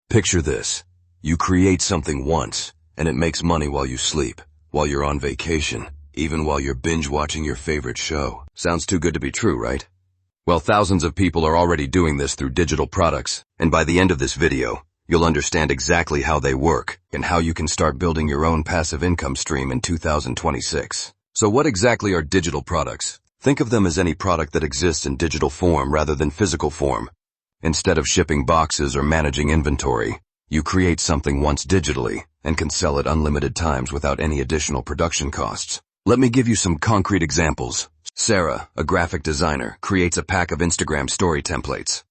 Picture this. You create something once, and it makes money while you sleep, while you're on vacation, even while you're binge-watching your favorite show. Sounds too good to be true, right? Well, thousands of people are already doing this through digital products, and by the end of this video, you'll understand exactly how they work and how you can start building your own passive income stream in 2026. So what exactly are digital products? Think of them as any product that exists in digital form rather than physical form. Instead of shipping boxes or managing inventory, you create something once digitally and can sell it unlimited times without any additional production costs. Let me give you some concrete examples. Sarah, a graphic designer, creates a pack of Instagram story templates.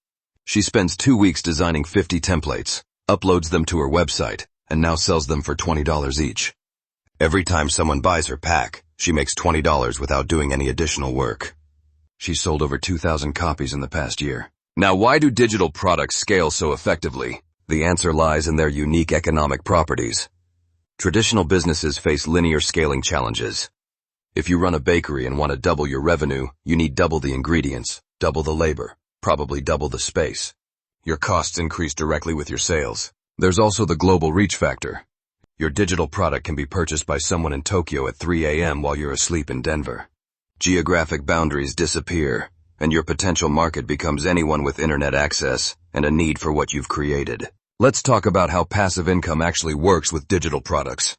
She spends 2 weeks designing 50 templates, uploads them to her website, and now sells them for $20 each. Every time someone buys her pack, she makes $20 without doing any additional work. She's sold over 2,000 copies in the past year. Now, why do digital products scale so effectively? The answer lies in their unique economic properties. Traditional businesses face linear scaling challenges. If you run a bakery and want to double your revenue, you need double the ingredients, double the labor, probably double the space. Your costs increase directly with your sales. There's also the global reach factor. Your digital product can be purchased by someone in Tokyo at 3 a.m. while you're asleep in Denver. Geographic boundaries disappear, and your potential market becomes anyone with internet access and a need for what you've created. Let's talk about how passive income actually works with digital products.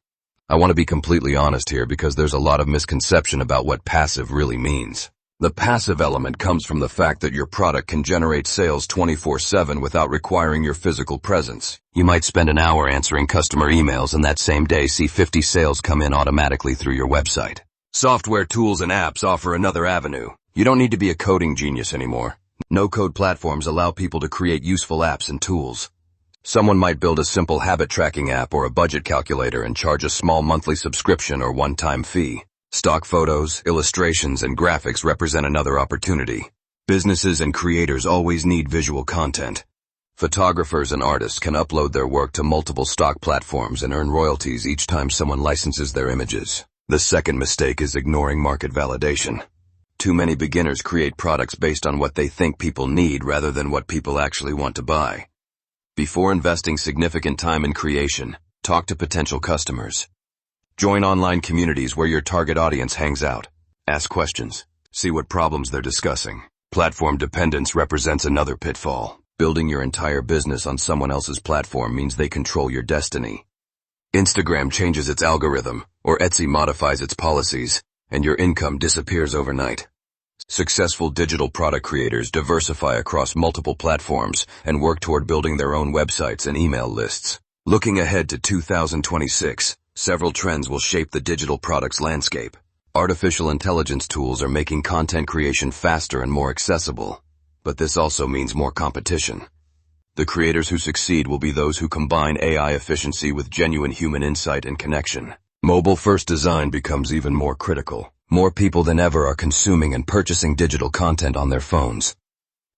I want to be completely honest here because there's a lot of misconception about what passive really means. The passive element comes from the fact that your product can generate sales 24/7 without requiring your physical presence. You might spend an hour answering customer emails and that same day see 50 sales come in automatically through your website. Software tools and apps offer another avenue. You don't need to be a coding genius anymore. No-code platforms allow people to create useful apps and tools. Someone might build a simple habit tracking app or a budget calculator and charge a small monthly subscription or one-time fee. Stock photos, illustrations, and graphics represent another opportunity. Businesses and creators always need visual content. Photographers and artists can upload their work to multiple stock platforms and earn royalties each time someone licenses their images. The second mistake is ignoring market validation. Too many beginners create products based on what they think people need rather than what people actually want to buy. Before investing significant time in creation, talk to potential customers. Join online communities where your target audience hangs out. Ask questions. See what problems they're discussing. Platform dependence represents another pitfall. Building your entire business on someone else's platform means they control your destiny. Instagram changes its algorithm, or Etsy modifies its policies, and your income disappears overnight. Successful digital product creators diversify across multiple platforms and work toward building their own websites and email lists. Looking ahead to 2026, several trends will shape the digital products landscape. Artificial intelligence tools are making content creation faster and more accessible, but this also means more competition. The creators who succeed will be those who combine AI efficiency with genuine human insight and connection. Mobile-first design becomes even more critical. More people than ever are consuming and purchasing digital content on their phones.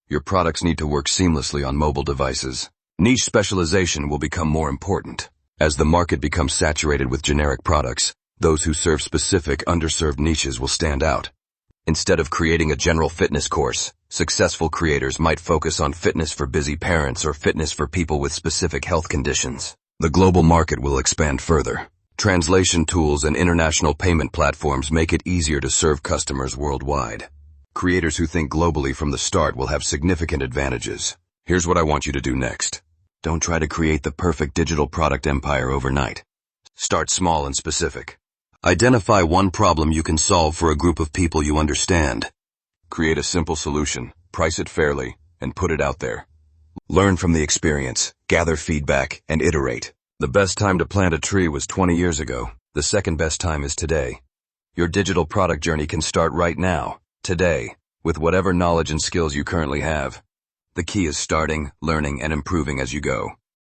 Your products need to work seamlessly on mobile devices. Niche specialization will become more important. As the market becomes saturated with generic products, those who serve specific, underserved niches will stand out. Instead of creating a general fitness course, successful creators might focus on fitness for busy parents or fitness for people with specific health conditions. The global market will expand further. Translation tools and international payment platforms make it easier to serve customers worldwide. Creators who think globally from the start will have significant advantages. Here's what I want you to do next. Don't try to create the perfect digital product empire overnight. Start small and specific. Identify one problem you can solve for a group of people you understand. Create a simple solution, price it fairly, and put it out there. Learn from the experience, gather feedback, and iterate. The best time to plant a tree was 20 years ago. The second best time is today. Your digital product journey can start right now, today, with whatever knowledge and skills you currently have. The key is starting, learning, and improving as you go.